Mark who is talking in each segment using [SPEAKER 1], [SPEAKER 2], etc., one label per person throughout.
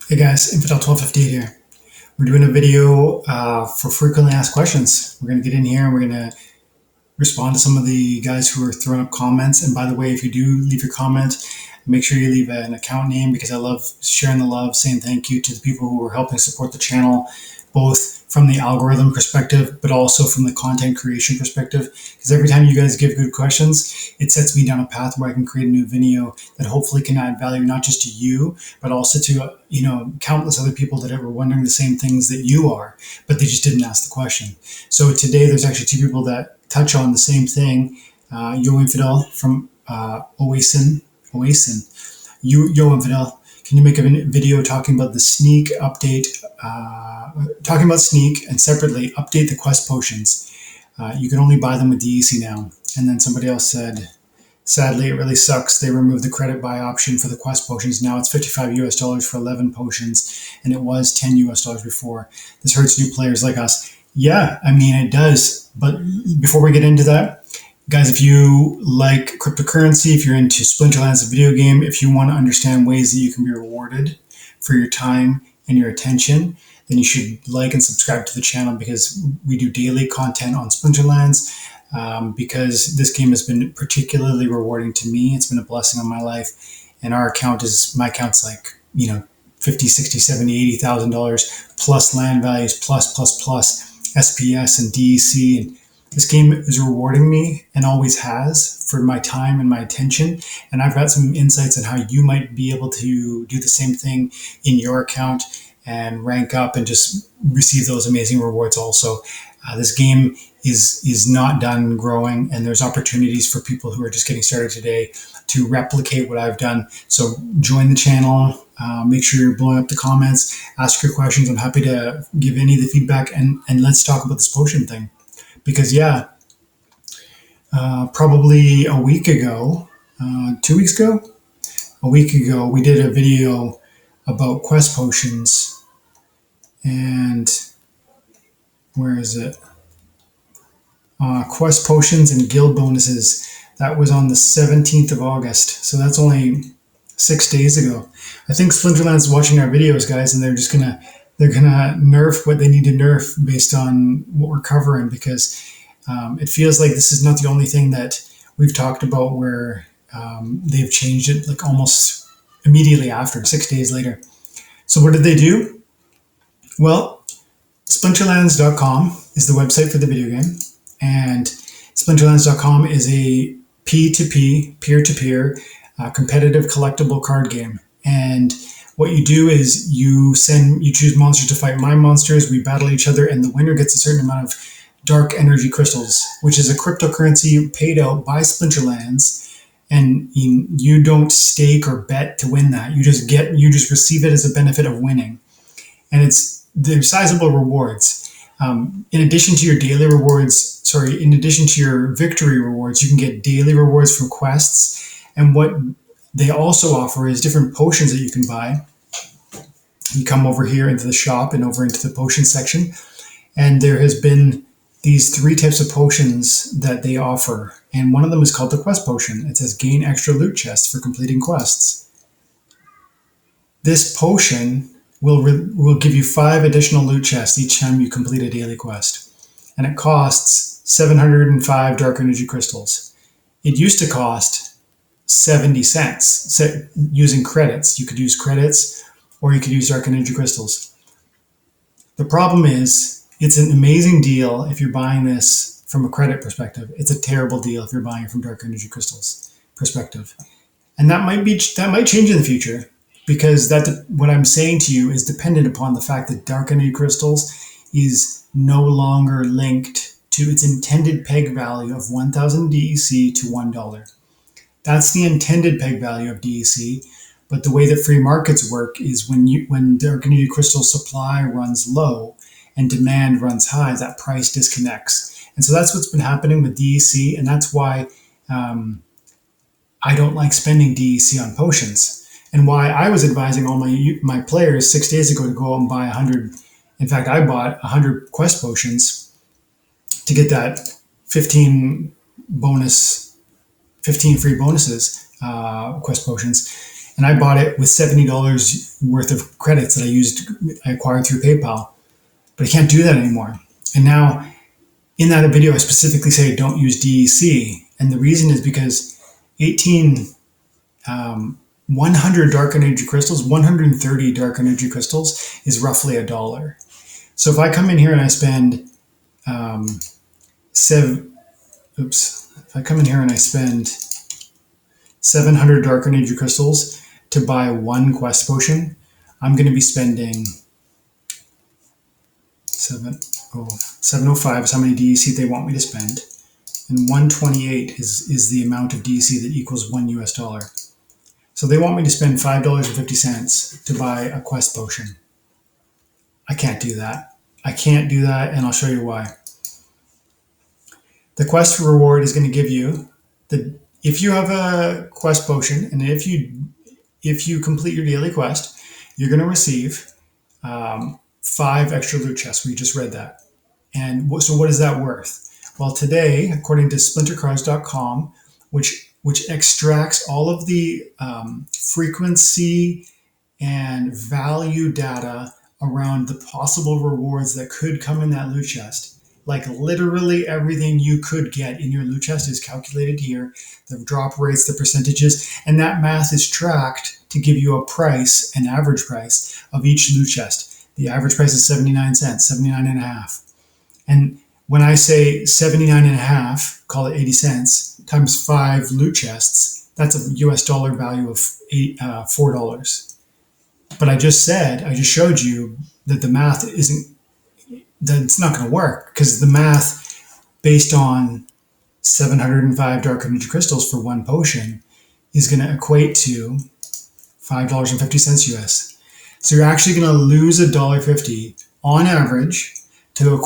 [SPEAKER 1] Hey guys, Infidel 1258 here. We're doing a video for frequently asked questions. We're going to get in here and we're going to respond to some of the guys who are throwing up comments. And by the way, if you do leave your comment, make sure you leave an account name because I love sharing the love, saying thank you to the people who are helping support the channel, both from the algorithm perspective, but also from the content creation perspective. Because every time you guys give good questions, it sets me down a path where I can create a new video that hopefully can add value, not just to you, but also to, countless other people that are wondering the same things that you are, but they just didn't ask the question. So today there's actually two people that touch on the same thing. Yo Infidel from Oasin. Yo Infidel, can you make a video talking about the sneak update, talking about sneak and separately update the quest potions? You can only buy them with DEC now. And then somebody else said, sadly, it really sucks. They removed the credit buy option for the quest potions. Now it's $55 for 11 potions, and it was $10 before. This hurts new players like us. Yeah, I mean, it does. But before we get into that, guys, if you like cryptocurrency, if you're into Splinterlands, the video game, if you want to understand ways that you can be rewarded for your time and your attention, then you should like and subscribe to the channel because we do daily content on Splinterlands. Because this game has been particularly rewarding to me. It's been a blessing on my life. And my account's like, 50, 60, 70, $80,000 plus land values, plus SPS and DEC. And this game is rewarding me and always has for my time and my attention. And I've got some insights on how you might be able to do the same thing in your account and rank up and just receive those amazing rewards also. This game is not done growing, and there's opportunities for people who are just getting started today to replicate what I've done. So join the channel, make sure you're blowing up the comments, ask your questions. I'm happy to give any of the feedback, and let's talk about this potion thing. Because probably a week ago, 2 weeks ago, a week ago, we did a video about quest potions. And where is it? Quest potions and guild bonuses. That was on the 17th of August. So that's only 6 days ago. I think Splinterlands is watching our videos, guys, and they're gonna nerf what they need to nerf based on what we're covering, because it feels like this is not the only thing that we've talked about where they've changed it like almost immediately after, 6 days later. So what did they do? Well, Splinterlands.com is the website for the video game, and Splinterlands.com is a P2P, peer-to-peer, competitive collectible card game. And what you do is you choose monsters to fight my monsters, we battle each other, and the winner gets a certain amount of dark energy crystals, which is a cryptocurrency paid out by Splinterlands. And you don't stake or bet to win that. You just receive it as a benefit of winning. And they're sizable rewards. In addition to your victory rewards, you can get daily rewards from quests. And what they also offer is different potions that you can buy. You come over here into the shop and over into the potion section. And there has been these 3 types of potions that they offer. And one of them is called the quest potion. It says gain extra loot chests for completing quests. This potion will give you 5 additional loot chests each time you complete a daily quest. And it costs 705 dark energy crystals. It used to cost 70 cents using credits. You could use credits or you could use dark energy crystals. The problem is it's an amazing deal if you're buying this from a credit perspective. It's a terrible deal if you're buying it from dark energy crystals perspective. And that might change in the future, because what I'm saying to you is dependent upon the fact that dark energy crystals is no longer linked to its intended peg value of 1,000 DEC to $1. That's the intended peg value of DEC. But the way that free markets work is when dark energy crystal supply runs low and demand runs high, that price disconnects. And so that's what's been happening with DEC, and that's why I don't like spending DEC on potions. And why I was advising all my players 6 days ago to go out and buy 100. In fact, I bought 100 quest potions to get that 15 free bonuses, quest potions. and I bought it with $70 worth of credits that I acquired through PayPal. But I can't do that anymore. And now in that video, I specifically say don't use DEC. And the reason is because 100 dark energy crystals, 130 dark energy crystals is roughly $1. So if I come in here and I spend if I come in here and I spend 700 dark energy crystals to buy one quest potion, I'm going to be spending 705 is how many DEC they want me to spend, and 128 is the amount of DEC that equals $1. So they want me to spend $5.50 to buy a quest potion. I can't do that. I can't do that, and I'll show you why. The quest reward is going to give you if you have a quest potion, and if you complete your daily quest, you're going to receive 5 extra loot chests. We just read that. And so what is that worth? Well, today, according to splintercards.com, which extracts all of the frequency and value data around the possible rewards that could come in that loot chest. Like literally everything you could get in your loot chest is calculated here, the drop rates, the percentages, and that math is tracked to give you a price, an average price of each loot chest. The average price is 79 cents, 79 and a half. And when I say 79 and a half, call it 80 cents, times 5 loot chests, that's a US dollar value of $4. But I just showed you that the math that it's not going to work, because the math based on 705 dark energy crystals for one potion is going to equate to $5.50 US. So you're actually going to lose $1.50 on average to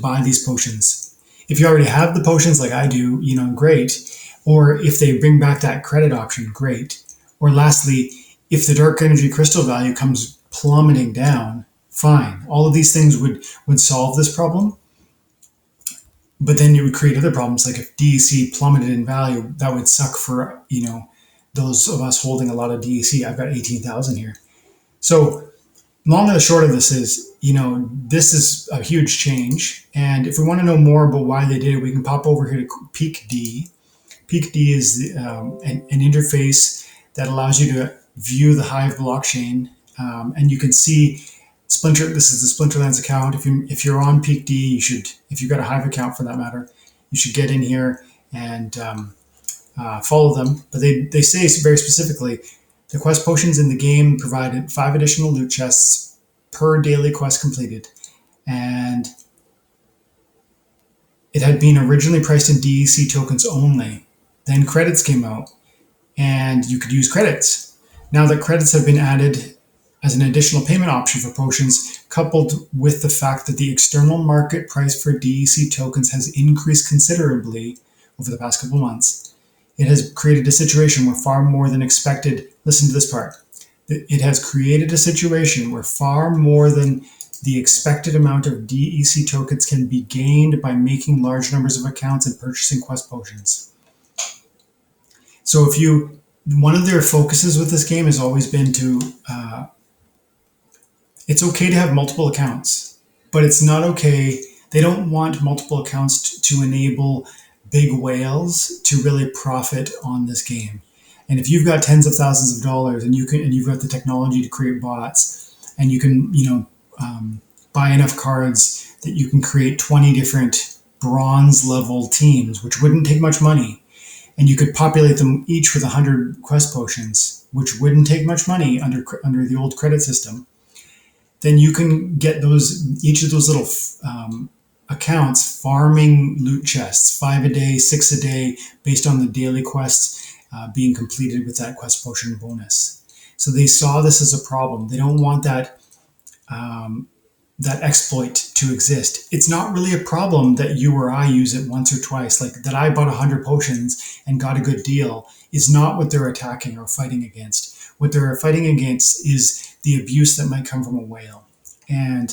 [SPEAKER 1] buy these potions. If you already have the potions like I do, great. Or if they bring back that credit option, great. Or lastly, if the dark energy crystal value comes plummeting down, fine. All of these things would solve this problem. But then it would create other problems. Like if DEC plummeted in value, that would suck for, those of us holding a lot of DEC. I've got 18,000 here. So long and the short of this is, this is a huge change. And if we want to know more about why they did it, we can pop over here to Peak D. Peak D is an interface that allows you to view the Hive blockchain. And you can see this is the Splinterlands account. If you're on Peak D, if you've got a Hive account for that matter, you should get in here and follow them. But they say very specifically, the quest potions in the game provided 5 additional loot chests per daily quest completed. And it had been originally priced in DEC tokens only. Then credits came out and you could use credits. Now that credits have been added as an additional payment option for potions, coupled with the fact that the external market price for DEC tokens has increased considerably over the past couple of months, it has created a situation where far more than expected, listen to this part, it has created a situation where far more than the expected amount of DEC tokens can be gained by making large numbers of accounts and purchasing quest potions. So one of their focuses with this game has always been to, it's okay to have multiple accounts, but it's not okay. They don't want multiple accounts to enable big whales to really profit on this game. And if you've got tens of thousands of dollars and you've got the technology to create bots, and you can, buy enough cards that you can create 20 different bronze level teams, which wouldn't take much money, and you could populate them each with 100 quest potions, which wouldn't take much money under the old credit system, then you can get each of those little accounts farming loot chests, 5 a day, 6 a day, based on the daily quests being completed with that quest potion bonus. So they saw this as a problem. They don't want that exploit to exist. It's not really a problem that you or I use it once or twice. Like that I bought 100 potions and got a good deal is not what they're attacking or fighting against. What they're fighting against is the abuse that might come from a whale. And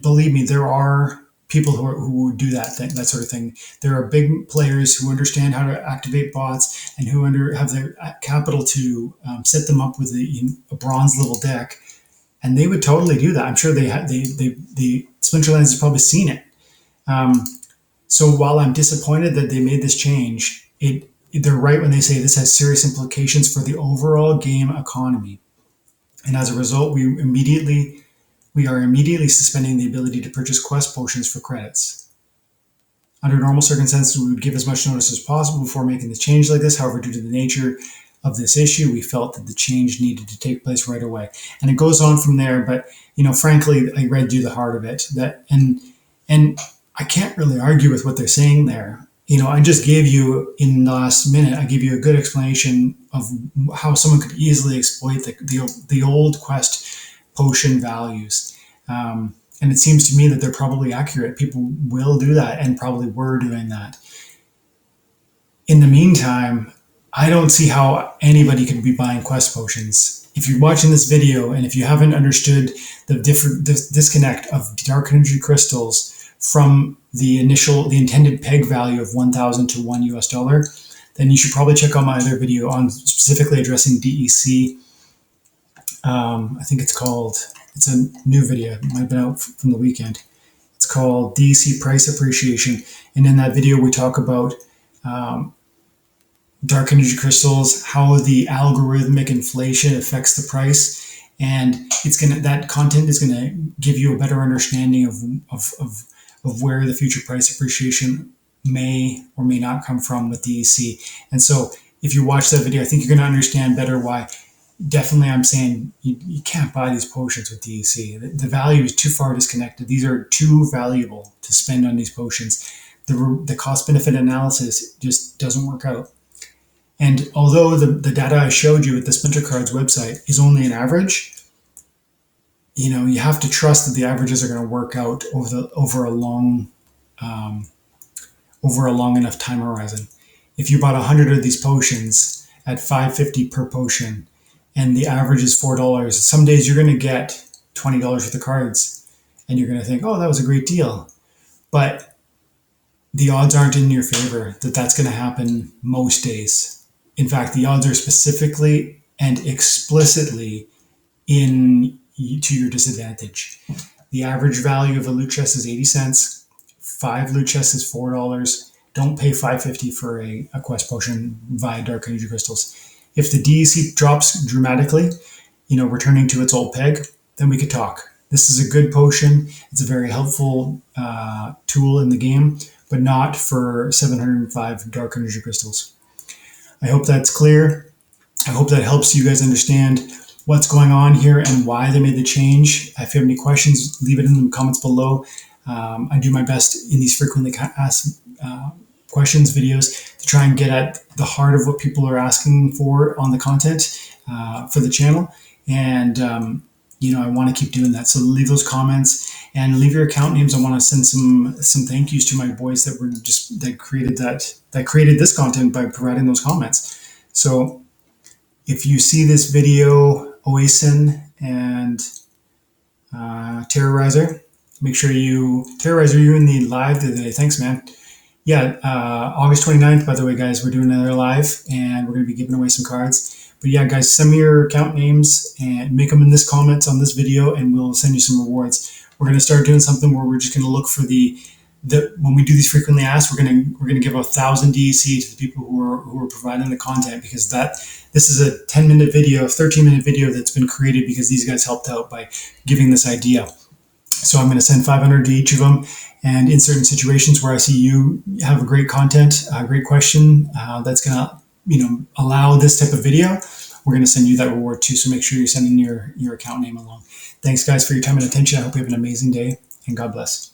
[SPEAKER 1] believe me, there are people who would do that sort of thing. There are big players who understand how to activate bots and who have the capital to set them up with a bronze level deck, and they would totally do that. I'm sure the Splinterlands has probably seen it. Um, so while I'm disappointed that they made this change, they're right when they say this has serious implications for the overall game economy, and as a result, we are immediately suspending the ability to purchase quest potions for credits. Under normal circumstances, we would give as much notice as possible before making the change like this. However, due to the nature of this issue, we felt that the change needed to take place right away. And it goes on from there, but frankly, I read you the heart of it. And I can't really argue with what they're saying there. I just gave you in the last minute, I gave you a good explanation of how someone could easily exploit the old quest potion values. And it seems to me that they're probably accurate. People will do that and probably were doing that. In the meantime, I don't see how anybody could be buying quest potions. If you're watching this video and if you haven't understood the disconnect of dark energy crystals from the intended peg value of 1,000 to $1, then you should probably check out my other video on specifically addressing DEC. I think it's a new video. It might have been out from the weekend. It's called DEC Price Appreciation. And in that video, we talk about dark energy crystals, how the algorithmic inflation affects the price. And that content is going to give you a better understanding of where the future price appreciation may or may not come from with DEC. And so if you watch that video, I think you're going to understand better why. Definitely, I'm saying you can't buy these potions with DEC. The value is too far disconnected. These are too valuable to spend on these potions. The cost-benefit analysis just doesn't work out. And although the data I showed you at the Splinter Cards website is only an average, you have to trust that the averages are going to work out over a long enough time horizon. If you bought 100 of these potions at $5.50 per potion, and the average is $4, some days you're going to get $20 worth of cards, and you're going to think, oh, that was a great deal. But the odds aren't in your favor that that's going to happen most days. In fact, the odds are specifically and explicitly to your disadvantage. The average value of a loot chest is 80 cents. 5 loot chests is $4. Don't pay $5.50 for a quest potion via dark energy crystals. If the DEC drops dramatically, returning to its old peg, then we could talk. This is a good potion. It's a very helpful tool in the game, but not for 705 dark energy crystals. I hope that's clear. I hope that helps you guys understand what's going on here and why they made the change. If you have any questions, leave it in the comments below. I do my best in these frequently asked questions videos to try and get at the heart of what people are asking for on the content for the channel. And, I want to keep doing that. So leave those comments and leave your account names. I want to send some thank yous to my boys that created this content by providing those comments. So if you see this video, Oasin and Terrorizer, make sure Terrorizer, you're in the live today. Thanks, man. Yeah, August 29th, by the way, guys, we're doing another live, and we're going to be giving away some cards. But yeah, guys, send me your account names and make them in this comments on this video, and we'll send you some rewards. We're going to start doing something where we're just going to look for when we do these frequently asked, we're going to give 1,000 DEC to the people who are providing the content, because this is a 10-minute video, a 13-minute video that's been created because these guys helped out by giving this idea. So I'm going to send 500 to each of them. And in certain situations where I see you have a great content, a great question that's going to allow this type of video, we're going to send you that reward too. So make sure you're sending your account name along. Thanks, guys, for your time and attention. I hope you have an amazing day, and God bless.